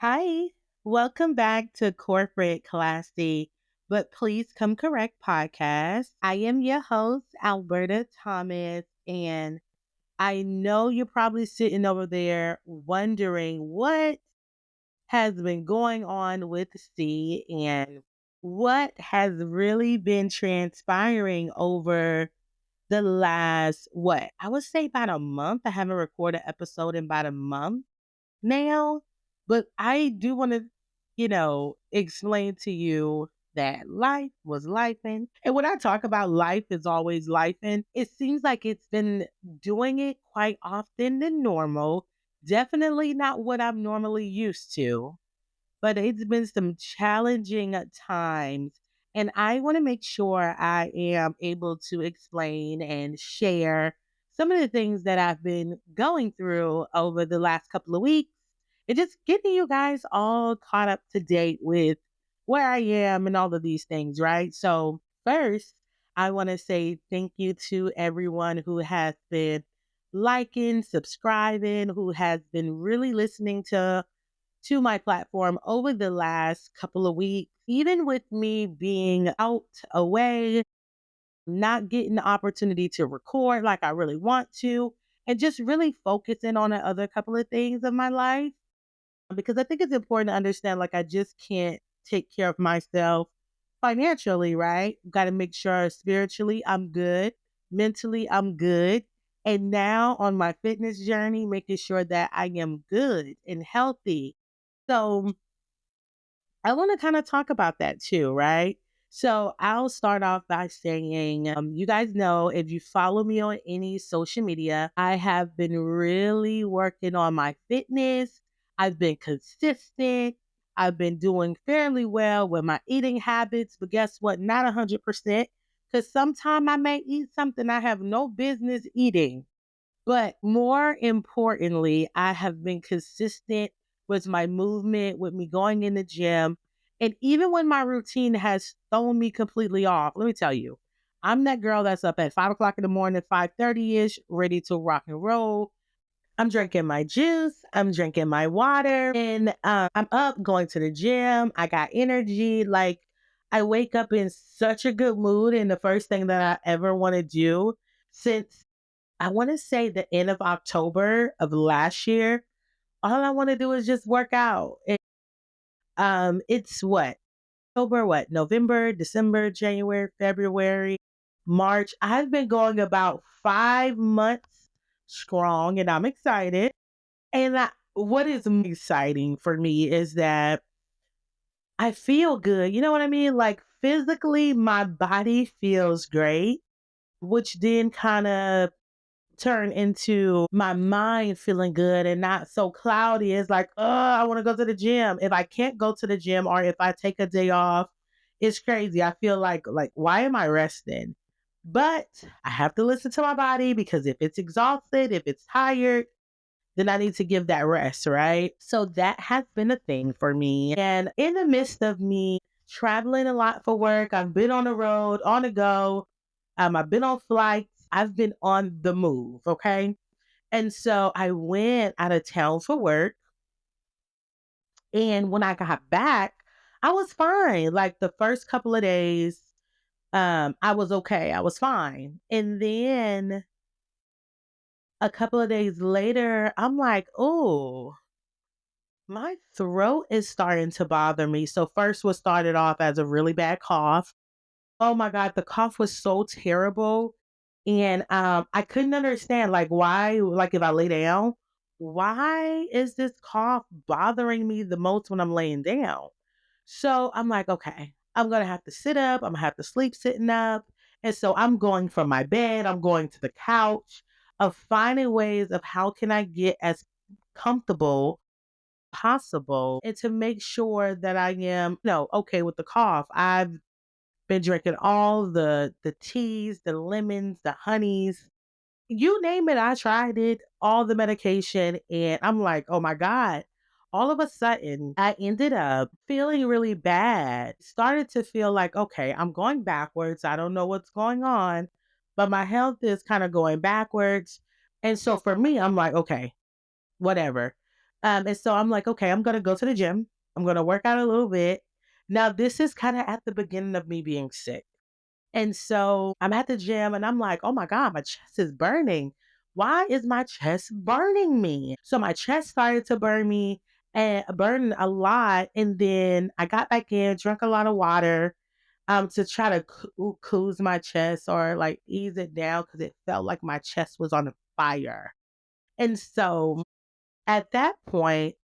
Hi, welcome back to Corporate Classy, but Please Come Correct podcast. I am your host, Alberta Thomas, and I know you're probably sitting over there wondering what has been going on with C and what has really been transpiring over the last, I would say about a month. I haven't recorded an episode in about a month now, but I do want to, explain to you that life was lifing. And when I talk about life is always lifing, it seems like it's been doing it quite often than normal. Definitely not what I'm normally used to, but it's been some challenging times. And I want to make sure I am able to explain and share some of the things that I've been going through over the last couple of weeks and just getting you guys all caught up to date with where I am and all of these things, right? So, first, I want to say thank you to everyone who has been liking, subscribing, who has been really listening to my platform over the last couple of weeks, even with me being out away, not getting the opportunity to record like I really want to, and just really focusing on the other couple of things of my life. Because I think it's important to understand like I just can't take care of myself financially, right? Got to make sure spiritually I'm good, mentally I'm good. And now on my fitness journey, making sure that I am good and healthy. So I want to kind of talk about that too, right? So I'll start off by saying, you guys know if you follow me on any social media, I have been really working on my fitness. I've been consistent. I've been doing fairly well with my eating habits, but guess what? Not 100%. Because sometimes I may eat something I have no business eating. But more importantly, I have been consistent with my movement, with me going in the gym. And even when my routine has thrown me completely off, let me tell you, I'm that girl that's up at 5 o'clock in the morning, 5:30 ish, ready to rock and roll. I'm drinking my juice, I'm drinking my water, and I'm up going to the gym. I got energy. Like, I wake up in such a good mood. And the first thing that I ever want to do since I want to say the end of October of last year, all I want to do is just work out. It's November, December, January, February, March. I've been going about 5 months strong and I'm excited. And what is exciting for me is that I feel good. You know what I mean? Like physically, my body feels great, which then kind of turn into my mind feeling good and not so cloudy. It's like, oh, I want to go to the gym. If I can't go to the gym or if I take a day off, it's crazy. I feel like why am I resting? But I have to listen to my body because if it's exhausted, if it's tired, then I need to give that rest, right? So that has been a thing for me. And in the midst of me traveling a lot for work, I've been on the road, on the go. I've been on flights. I've been on the move. Okay. And so I went out of town for work. And when I got back, I was fine. Like the first couple of days, I was okay. I was fine. And then a couple of days later, I'm like, oh, my throat is starting to bother me. So first what started off as a really bad cough. Oh my God, the cough was so terrible. And I couldn't understand like why, like if I lay down, why is this cough bothering me the most when I'm laying down? So I'm like, okay, I'm gonna have to sit up, I'm gonna have to sleep sitting up. And so I'm going from my bed, I'm going to the couch of finding ways of how can I get as comfortable possible and to make sure that I am, okay with the cough. I've been drinking all the teas, the lemons, the honeys, you name it, I tried it, all the medication, and I'm like, oh my God. All of a sudden, I ended up feeling really bad. Started to feel like, okay, I'm going backwards. I don't know what's going on, but my health is kind of going backwards. And so for me, I'm like, okay, whatever. And so I'm like, okay, I'm gonna go to the gym. I'm gonna work out a little bit. Now, this is kind of at the beginning of me being sick. And so I'm at the gym and I'm like, oh my God, my chest is burning. Why is my chest burning me? So my chest started to burn me and burn a lot. And then I got back in, drank a lot of water to try to cool my chest or like ease it down because it felt like my chest was on fire. And so at that point,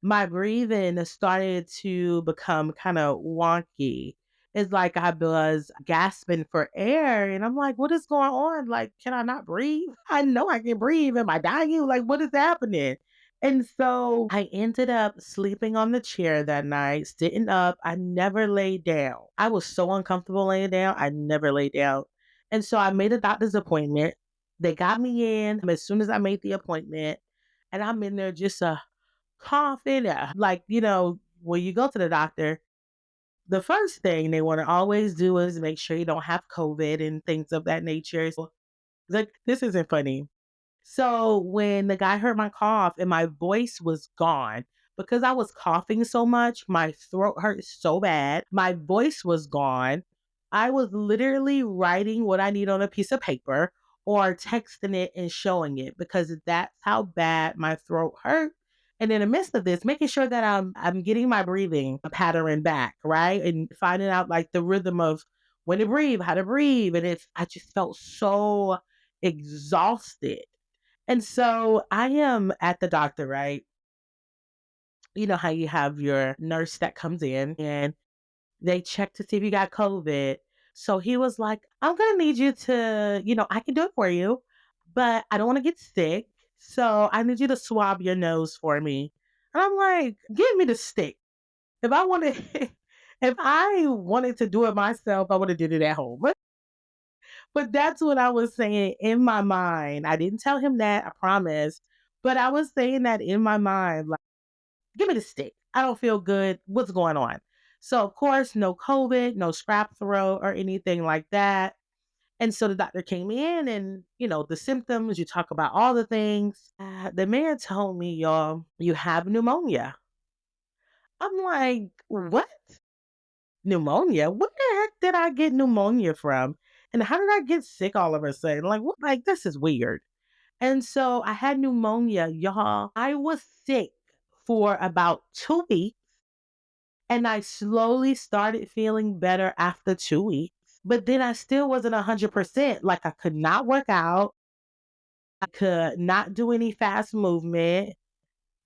my breathing started to become kind of wonky. It's like I was gasping for air, and I'm like, what is going on? Like, can I not breathe? I know I can breathe. Am I dying? Like, what is happening? And so I ended up sleeping on the chair that night, sitting up. I never laid down. I was so uncomfortable laying down. I never laid down. And so I made a doctor's appointment. They got me in as soon as I made the appointment. And I'm in there just coughing. Like, when you go to the doctor, the first thing they want to always do is make sure you don't have COVID and things of that nature. So, like, this isn't funny. So when the guy heard my cough and my voice was gone, because I was coughing so much, my throat hurt so bad, my voice was gone. I was literally writing what I need on a piece of paper or texting it and showing it because that's how bad my throat hurt. And in the midst of this, making sure that I'm getting my breathing pattern back, right? And finding out like the rhythm of when to breathe, how to breathe. And I just felt so exhausted. And so I am at the doctor, right? You know how you have your nurse that comes in and they check to see if you got COVID. So he was like, I'm going to need you to, I can do it for you, but I don't want to get sick. So I need you to swab your nose for me. And I'm like, give me the stick. If I wanted, if I wanted to do it myself, I would have did it at home. But that's what I was saying in my mind. I didn't tell him that, I promise. But I was saying that in my mind, like, give me the stick. I don't feel good. What's going on? So, of course, no COVID, no scrap throat or anything like that. And so the doctor came in and, the symptoms, you talk about all the things. The man told me, y'all, you have pneumonia. I'm like, what? Pneumonia? What the heck did I get pneumonia from? And how did I get sick all of a sudden? Like, what? Like, this is weird. And so I had pneumonia, y'all. I was sick for about 2 weeks and I slowly started feeling better after 2 weeks. But then I still wasn't 100%. Like, I could not work out. I could not do any fast movement.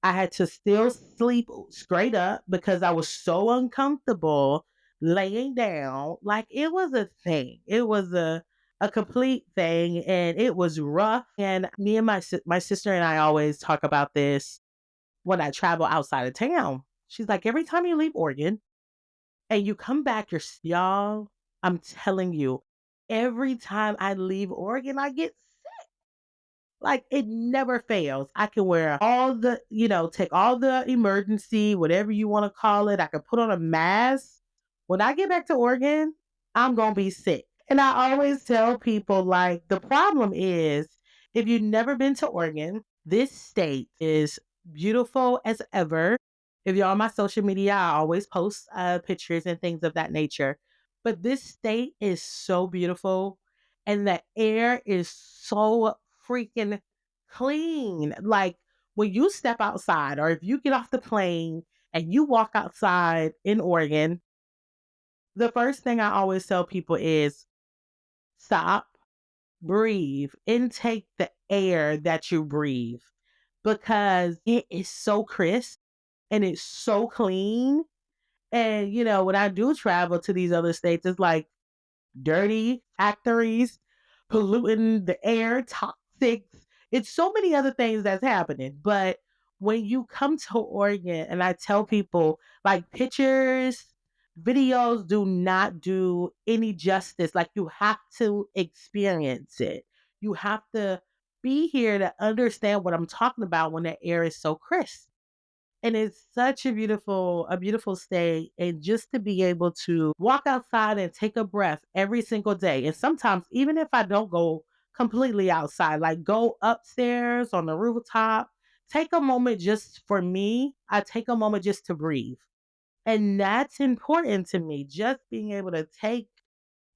I had to still sleep straight up because I was so uncomfortable laying down. Like, it was a thing. It was a complete thing and it was rough. And me and my sister and I always talk about this when I travel outside of town. She's like, every time you leave Oregon and you come back, y'all, I'm telling you, every time I leave Oregon, I get like, it never fails. I can wear all the, take all the emergency, whatever you want to call it. I can put on a mask. When I get back to Oregon, I'm going to be sick. And I always tell people, like, the problem is if you've never been to Oregon, this state is beautiful as ever. If you're on my social media, I always post pictures and things of that nature. But this state is so beautiful and the air is so freaking clean. Like, when you step outside or if you get off the plane and you walk outside in Oregon, the first thing I always tell people is stop, breathe, intake the air that you breathe because it is so crisp and it's so clean. And, when I do travel to these other states, it's like dirty factories, polluting the air, toxics. It's so many other things that's happening. But when you come to Oregon, and I tell people, like, pictures, videos do not do any justice. Like, you have to experience it. You have to be here to understand what I'm talking about when the air is so crisp. And it's such a beautiful state. And just to be able to walk outside and take a breath every single day. And sometimes, even if I don't go completely outside, like go upstairs on the rooftop take a moment just for me. I take a moment just to breathe. And that's important to me, just being able to take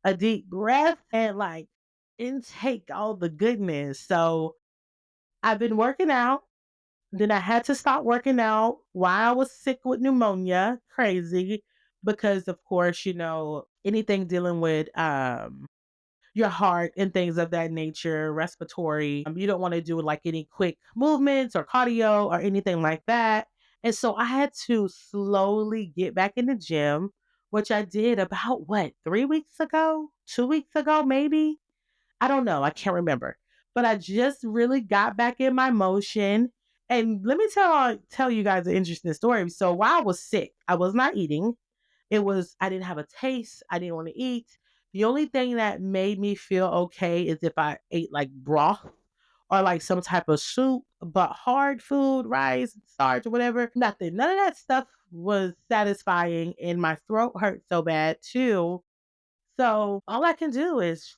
a deep breath and like intake all the goodness. So I've been working out. Then I had to stop working out while I was sick with pneumonia. Crazy. Because of course, anything dealing with your heart and things of that nature, respiratory. You don't want to do like any quick movements or cardio or anything like that. And so I had to slowly get back in the gym, which I did about what, 3 weeks ago, 2 weeks ago, maybe. I don't know. I can't remember. But I just really got back in my motion. And let me tell you guys an interesting story. So while I was sick, I was not eating. I didn't have a taste. I didn't want to eat. The only thing that made me feel okay is if I ate like broth or like some type of soup, but hard food, rice, starch, or whatever, nothing. None of that stuff was satisfying, and my throat hurt so bad too. So all I can do is,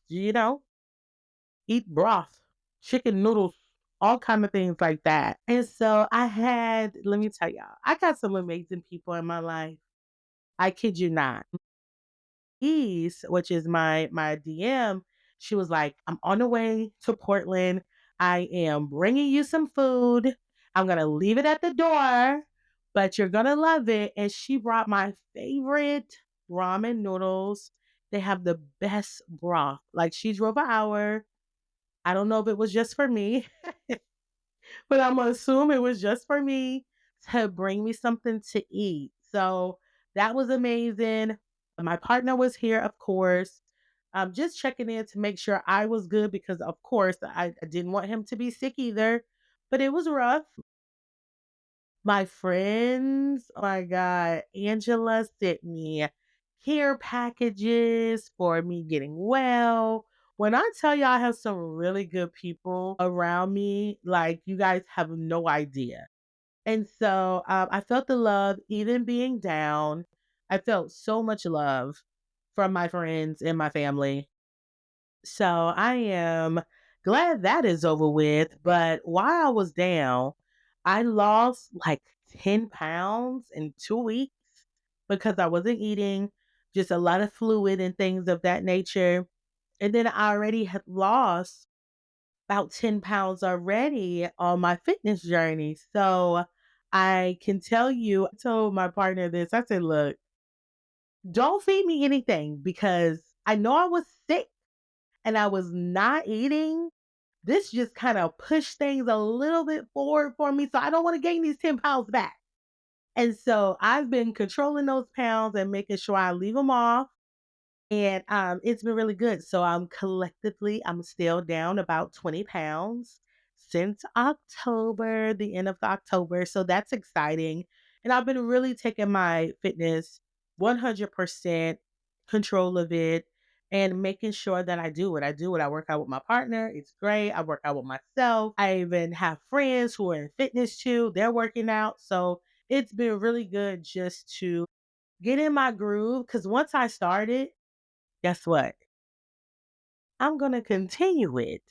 eat broth, chicken noodles, all kind of things like that. And so let me tell y'all, I got some amazing people in my life. I kid you not. Which is my DM, she was like, "I'm on the way to Portland. I am bringing you some food. I'm gonna leave it at the door, but you're gonna love it." And she brought my favorite ramen noodles. They have the best broth. Like she drove an hour. I don't know if it was just for me, but I'm gonna assume it was just for me to bring me something to eat. So that was amazing. My partner was here, of course. Just checking in to make sure I was good because, of course, I didn't want him to be sick either. But it was rough. My friends, oh my God, Angela sent me care packages for me getting well. When I tell you I have some really good people around me, like you guys have no idea. And so I felt the love, even being down. I felt so much love from my friends and my family. So I am glad that is over with. But while I was down, I lost like 10 pounds in 2 weeks because I wasn't eating, just a lot of fluid and things of that nature. And then I already had lost about 10 pounds already on my fitness journey. So I can tell you, I told my partner this. I said, look, don't feed me anything because I know I was sick and I was not eating. This just kind of pushed things a little bit forward for me. So I don't want to gain these 10 pounds back. And so I've been controlling those pounds and making sure I leave them off. And it's been really good. So I'm still down about 20 pounds since October, the end of October. So that's exciting. And I've been really taking my fitness 100% control of it and making sure that I do it. I do it. I work out with my partner. It's great. I work out with myself. I even have friends who are in fitness too. They're working out. So it's been really good just to get in my groove. Because once I started, guess what? I'm going to continue it.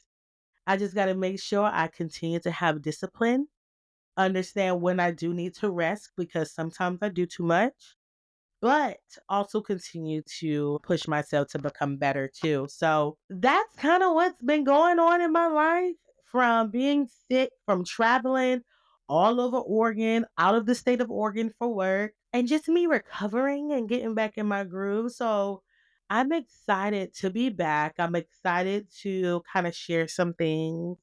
I just got to make sure I continue to have discipline, understand when I do need to rest because sometimes I do too much, but also continue to push myself to become better too. So that's kind of what's been going on in my life, from being sick, from traveling all over Oregon, out of the state of Oregon for work, and just me recovering and getting back in my groove. So I'm excited to be back. I'm excited to kind of share some things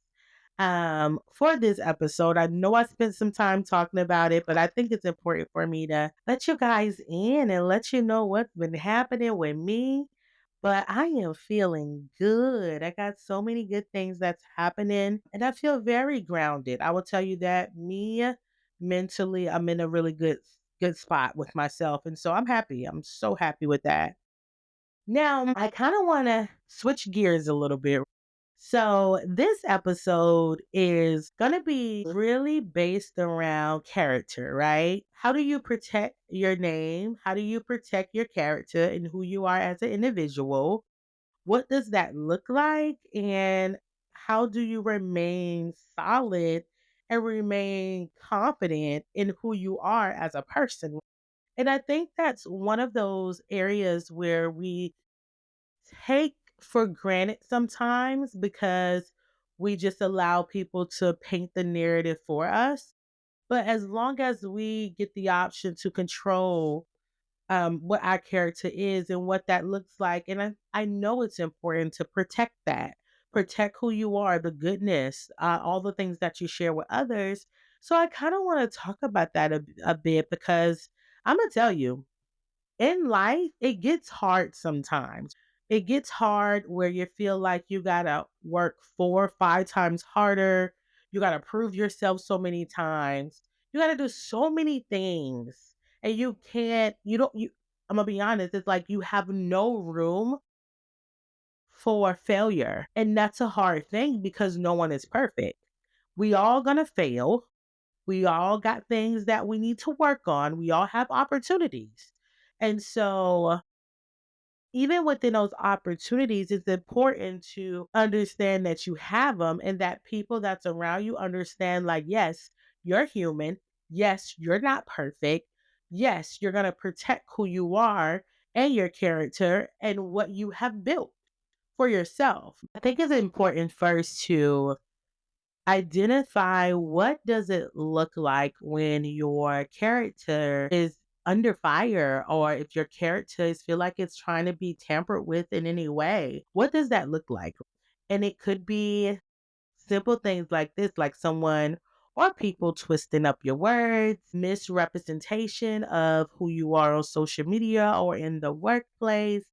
for this episode. I know I spent some time talking about it, but I think it's important for me to let you guys in and let you know what's been happening with me. But I am feeling good. I got so many good things that's happening, and I feel very grounded. I will tell you that me mentally, I'm in a really good spot with myself, and so I'm happy. I'm so happy with that. Now, I kind of want to switch gears a little bit. So, this episode is going to be really based around character, right? How do you protect your name? How do you protect your character and who you are as an individual? What does that look like? And how do you remain solid and remain confident in who you are as a person. And I think that's one of those areas where we take for granted sometimes because we just allow people to paint the narrative for us. But as long as we get the option to control what our character is and what that looks like, and I know it's important to protect that, protect who you are, the goodness, all the things that you share with others. So I kind of want to talk about that a bit because I'm going to tell you, in life, it gets hard sometimes. It gets hard where you feel like you gotta work 4 or 5 times harder. You gotta prove yourself so many times. You gotta do so many things. And you can't, you don't, you, I'm gonna be honest, it's like you have no room for failure. And that's a hard thing because no one is perfect. We all gonna fail. We all got things that we need to work on. We all have opportunities. And so even within those opportunities, it's important to understand that you have them and that people that's around you understand, like, yes, you're human. Yes, you're not perfect. Yes, you're going to protect who you are and your character and what you have built for yourself. I think it's important first to identify what does it look like when your character is under fire, or if your characters feel like it's trying to be tampered with in any way. What does that look like? And it could be simple things like this, like someone or people twisting up your words, misrepresentation of who you are on social media or in the workplace,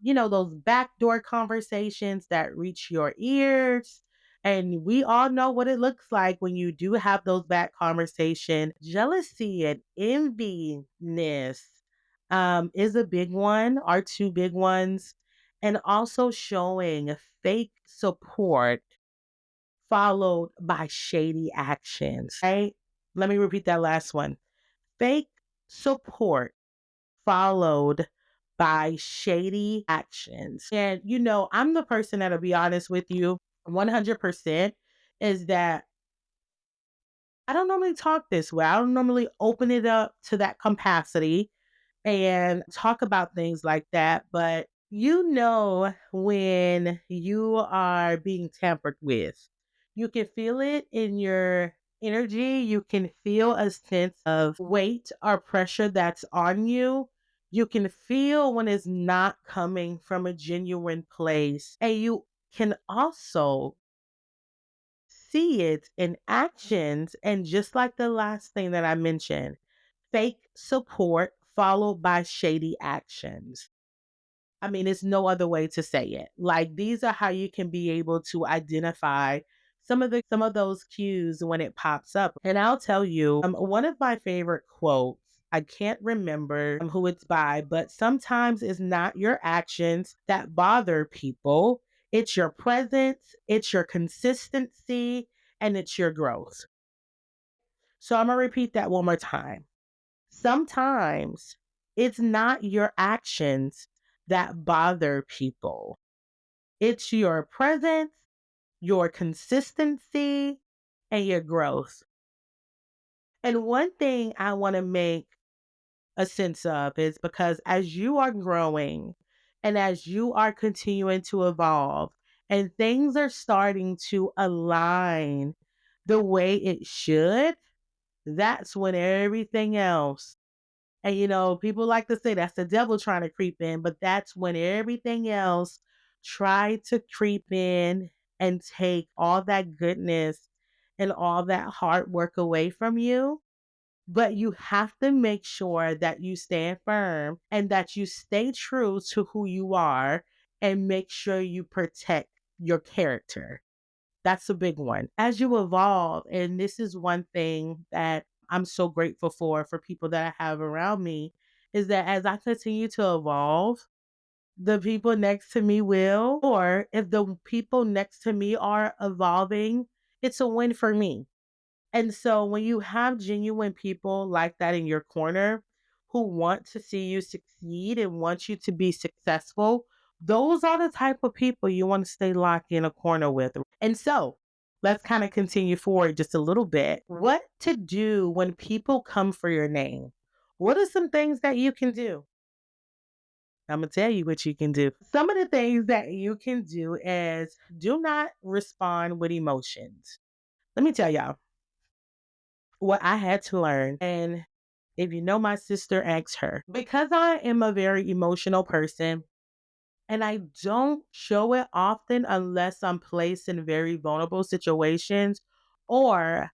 those backdoor conversations that reach your ears. And we all know what it looks like when you do have those back conversations. Jealousy and enviness is a big one, are two big ones. And also showing fake support followed by shady actions, right? Let me repeat that last one. Fake support followed by shady actions. And, I'm the person that'll be honest with you 100% is that I don't normally talk this way. I don't normally open it up to that capacity and talk about things like that. But when you are being tampered with, you can feel it in your energy. You can feel a sense of weight or pressure that's on you. You can feel when it's not coming from a genuine place. And you can also see it in actions. And just like the last thing that I mentioned, fake support followed by shady actions. I mean, it's no other way to say it. Like these are how you can be able to identify some of those cues when it pops up. And I'll tell you, one of my favorite quotes, I can't remember who it's by, but sometimes it's not your actions that bother people. It's your presence, it's your consistency, and it's your growth. So I'm going to repeat that one more time. Sometimes it's not your actions that bother people. It's your presence, your consistency, and your growth. And one thing I want to make a sense of is because as you are growing and as you are continuing to evolve and things are starting to align the way it should, that's when everything else. And people like to say that's the devil trying to creep in, but that's when everything else tried to creep in and take all that goodness and all that hard work away from you. But you have to make sure that you stand firm and that you stay true to who you are and make sure you protect your character. That's a big one. As you evolve, and this is one thing that I'm so grateful for people that I have around me, is that as I continue to evolve, the people next to me will, or if the people next to me are evolving, it's a win for me. And so when you have genuine people like that in your corner who want to see you succeed and want you to be successful, those are the type of people you want to stay locked in a corner with. And so let's kind of continue forward just a little bit. What to do when people come for your name? What are some things that you can do? I'm going to tell you what you can do. Some of the things that you can do is do not respond with emotions. Let me tell y'all what I had to learn. And if you know my sister, ask her. Because I am a very emotional person and I don't show it often unless I'm placed in very vulnerable situations or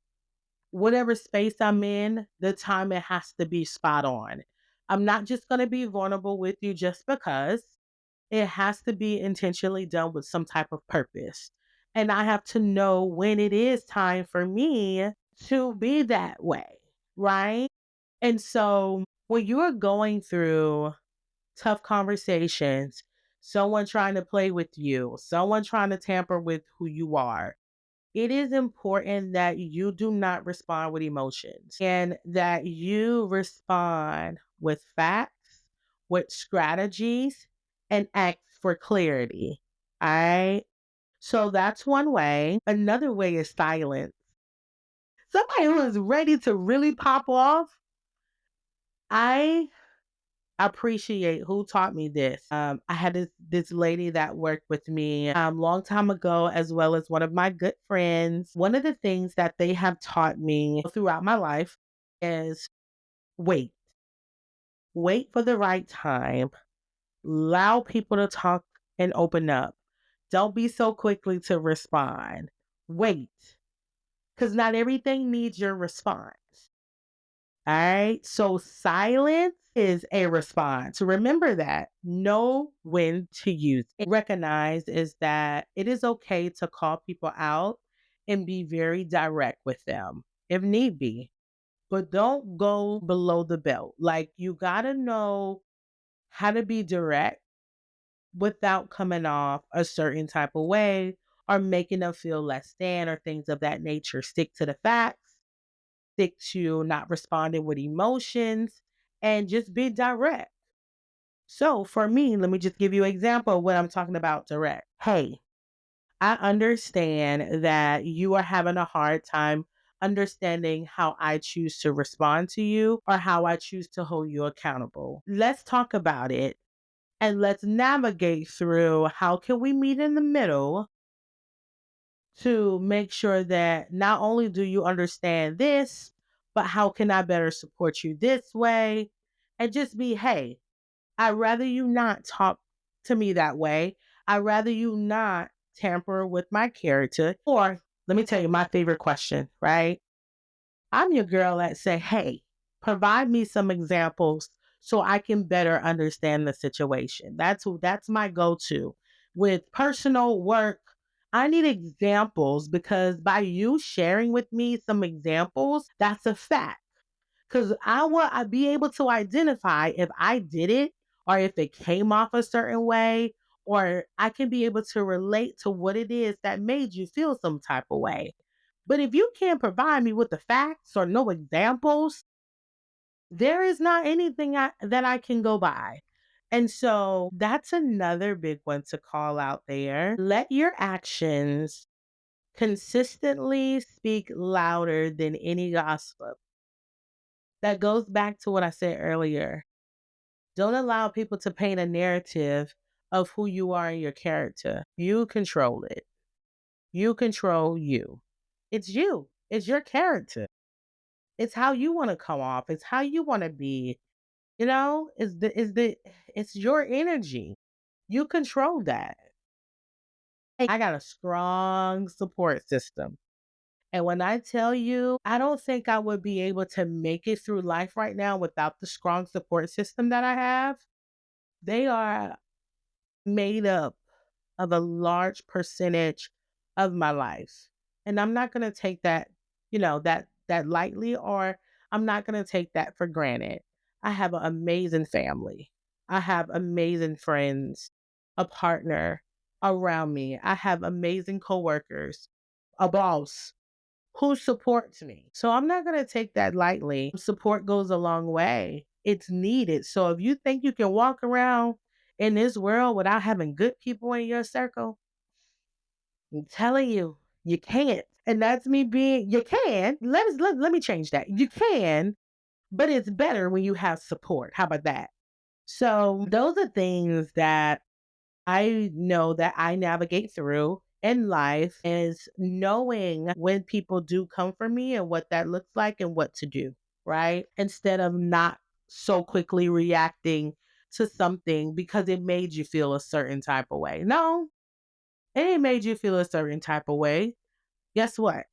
whatever space I'm in, the time it has to be spot on. I'm not just going to be vulnerable with you just because. It has to be intentionally done with some type of purpose. And I have to know when it is time for me to be that way, right? And so when you're going through tough conversations, someone trying to play with you, someone trying to tamper with who you are, it is important that you do not respond with emotions and that you respond with facts, with strategies, and act for clarity. All right. So that's one way. Another way is silence. Somebody who is ready to really pop off. I appreciate who taught me this. I had this lady that worked with me long time ago, as well as one of my good friends. One of the things that they have taught me throughout my life is wait, wait for the right time. Allow people to talk and open up. Don't be so quickly to respond. Wait, because not everything needs your response. All right. So silence is a response. Remember that. Know when to use it. Recognize is that it is okay to call people out and be very direct with them if need be. But don't go below the belt. Like you gotta know how to be direct without coming off a certain type of way or making them feel less than or things of that nature. Stick to the facts, stick to not responding with emotions, and just be direct. So for me, let me just give you an example of what I'm talking about direct. Hey, I understand that you are having a hard time understanding how I choose to respond to you or how I choose to hold you accountable. Let's talk about it and let's navigate through how can we meet in the middle to make sure that not only do you understand this, but how can I better support you this way? And just be, hey, I'd rather you not talk to me that way. I'd rather you not tamper with my character. Or let me tell you my favorite question, right? I'm your girl that say, hey, provide me some examples so I can better understand the situation. That's my go-to. With personal work, I need examples because by you sharing with me some examples, that's a fact. Because I be able to identify if I did it or if it came off a certain way, or I can be able to relate to what it is that made you feel some type of way. But if you can't provide me with the facts or no examples, there is not anything that I can go by. And so that's another big one to call out there. Let your actions consistently speak louder than any gossip. That goes back to what I said earlier. Don't allow people to paint a narrative of who you are and your character. You control it. You control you. It's you. It's your character. It's how you want to come off. It's how you want to be. You know, it's your energy. You control that. Hey, I got a strong support system. And when I tell you, I don't think I would be able to make it through life right now without the strong support system that I have. They are made up of a large percentage of my life. And I'm not going to take that, that lightly, or I'm not going to take that for granted. I have an amazing family. I have amazing friends, a partner around me. I have amazing coworkers, a boss who supports me. So I'm not going to take that lightly. Support goes a long way. It's needed. So if you think you can walk around in this world without having good people in your circle, I'm telling you, you can't. And that's me being, you can, let me change that. You can, but it's better when you have support. How about that? So those are things that I know that I navigate through in life, is knowing when people do come for me and what that looks like and what to do, right? Instead of not so quickly reacting to something because it made you feel a certain type of way. No, it ain't made you feel a certain type of way. Guess what?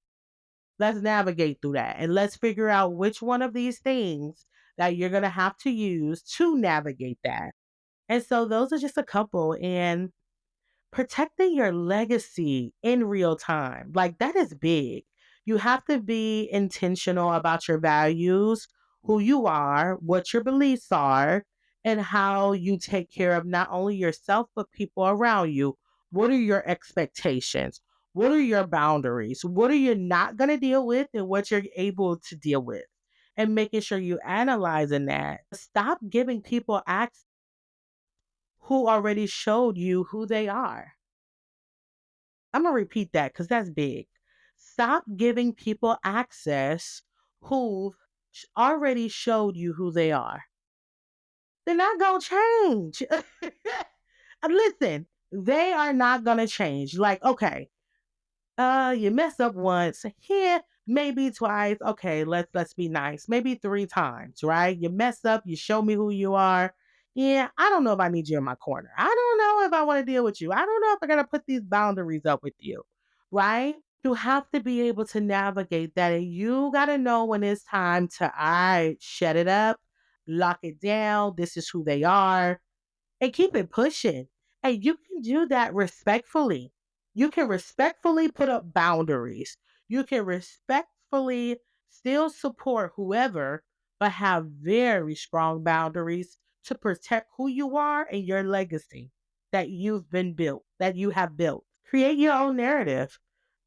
Let's navigate through that and let's figure out which one of these things that you're going to have to use to navigate that. And so those are just a couple. And protecting your legacy in real time, like that is big. You have to be intentional about your values, who you are, what your beliefs are, and how you take care of not only yourself, but people around you. What are your expectations? What are your boundaries? What are you not going to deal with and what you're able to deal with? And making sure you analyzing that. Stop giving people access who already showed you who they are. I'm going to repeat that because that's big. Stop giving people access who already showed you who they are. They're not going to change. Listen, they are not going to change. Like, okay, you mess up once, here, maybe twice. Okay, let's be nice. Maybe 3 times, right? You mess up, you show me who you are. Yeah, I don't know if I need you in my corner. I don't know if I want to deal with you. I don't know if I gotta put these boundaries up with you, right? You have to be able to navigate that, and you gotta know when it's time to I shut it up, lock it down. This is who they are and keep it pushing. And you can do that respectfully. You can respectfully put up boundaries. You can respectfully still support whoever, but have very strong boundaries to protect who you are and your legacy that you've been built, that you have built. Create your own narrative.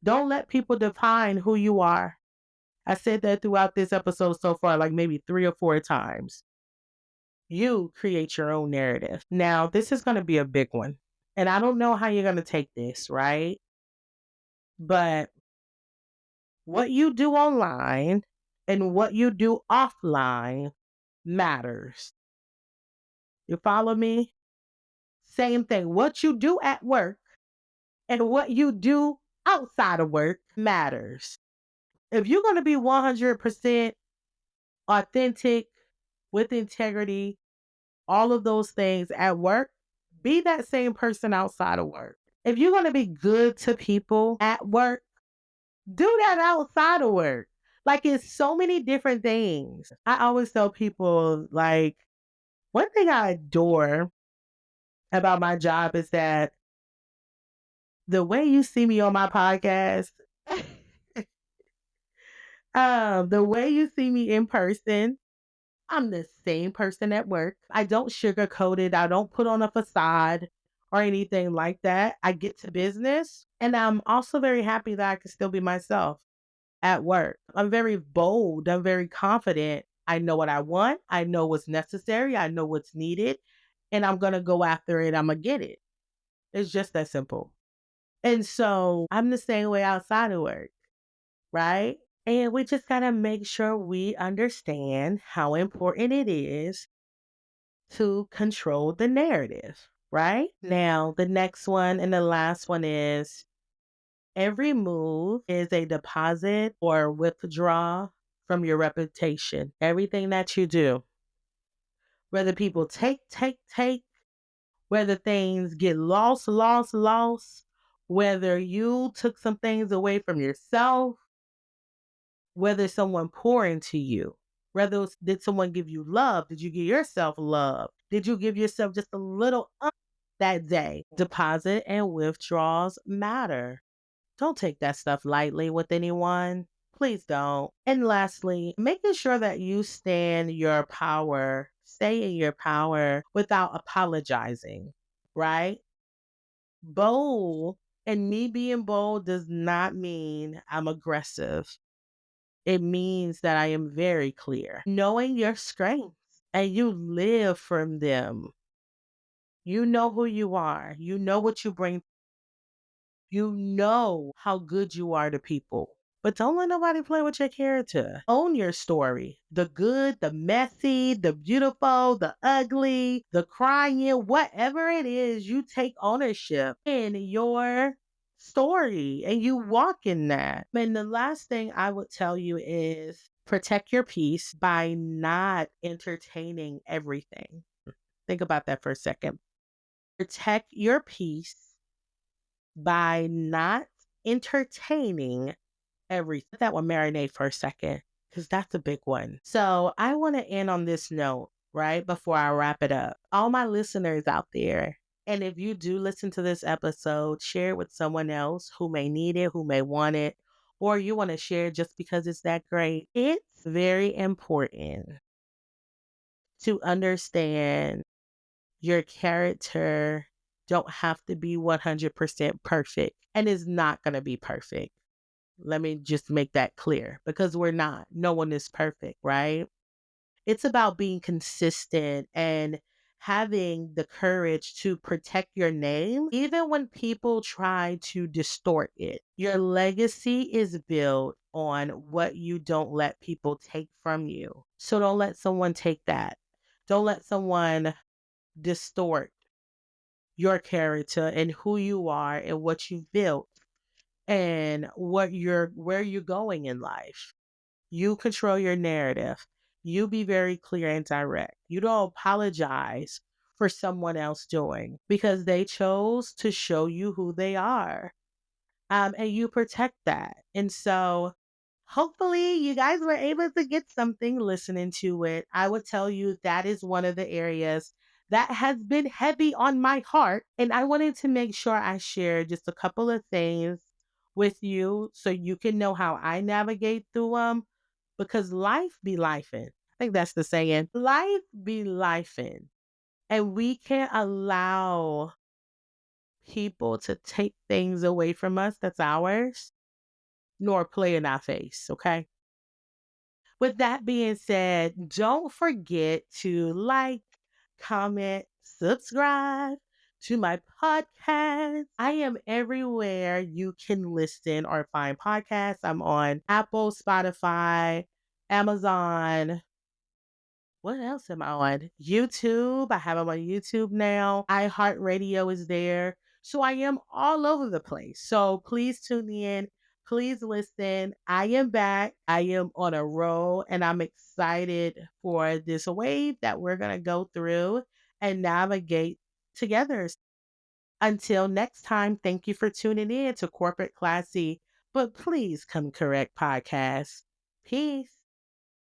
Don't let people define who you are. I said that throughout this episode so far, like maybe 3 or 4 times. You create your own narrative. Now, this is going to be a big one. And I don't know how you're going to take this, right? But what you do online and what you do offline matters. You follow me? Same thing. What you do at work and what you do outside of work matters. If you're going to be 100% authentic, with integrity, all of those things at work, be that same person outside of work. If you're going to be good to people at work, do that outside of work. Like, it's so many different things. I always tell people, like, one thing I adore about my job is that the way you see me on my podcast, the way you see me in person, I'm the same person at work. I don't sugarcoat it. I don't put on a facade or anything like that. I get to business. And I'm also very happy that I can still be myself at work. I'm very bold. I'm very confident. I know what I want. I know what's necessary. I know what's needed. And I'm going to go after it. I'm going to get it. It's just that simple. And so I'm the same way outside of work, right? And we just got to make sure we understand how important it is to control the narrative, right? Now, the next one and the last one is every move is a deposit or withdraw from your reputation. Everything that you do, whether people take, whether things get lost, whether you took some things away from yourself, whether someone pour into you, whether did someone give you love? Did you give yourself love? Did you give yourself just a little that day? Deposit and withdrawals matter. Don't take that stuff lightly with anyone. Please don't. And lastly, making sure that you stand your power, stay in your power without apologizing, right? Bold, and me being bold does not mean I'm aggressive. It means that I am very clear. Knowing your strengths and you live from them. You know who you are. You know what you bring. You know how good you are to people. But don't let nobody play with your character. Own your story. The good, the messy, the beautiful, the ugly, the crying, whatever it is, you take ownership in your story and you walk in that. And the last thing I would tell you is protect your peace by not entertaining everything. Think about that for a second. Protect your peace by not entertaining everything. Let that one marinate for a second because that's a big one. So I want to end on this note, right? Before I wrap it up. All my listeners out there, and if you do listen to this episode, share it with someone else who may need it, who may want it, or you want to share just because it's that great. It's very important to understand your character don't have to be 100% perfect and is not going to be perfect. Let me just make that clear because we're not. No one is perfect, right? It's about being consistent and having the courage to protect your name, even when people try to distort it. Your legacy is built on what you don't let people take from you. So don't let someone take that. Don't let someone distort your character and who you are and what you've built and where you're going in life. You control your narrative. You be very clear and direct. You don't apologize for someone else doing because they chose to show you who they are. And you protect that. And so hopefully you guys were able to get something listening to it. I would tell you that is one of the areas that has been heavy on my heart. And I wanted to make sure I shared just a couple of things with you so you can know how I navigate through them because life be lifing. I think that's the saying. Life be lifing. And we can't allow people to take things away from us that's ours, nor play in our face, okay? With that being said, don't forget to like, comment, subscribe to my podcast. I am everywhere you can listen or find podcasts. I'm on Apple, Spotify, Amazon. What else am I on? YouTube. I have them on YouTube now. iHeartRadio is there. So I am all over the place. So please tune in. Please listen. I am back. I am on a roll and I'm excited for this wave that we're going to go through and navigate together. Until next time, thank you for tuning in to Corporate Classy, but please come correct podcast. Peace.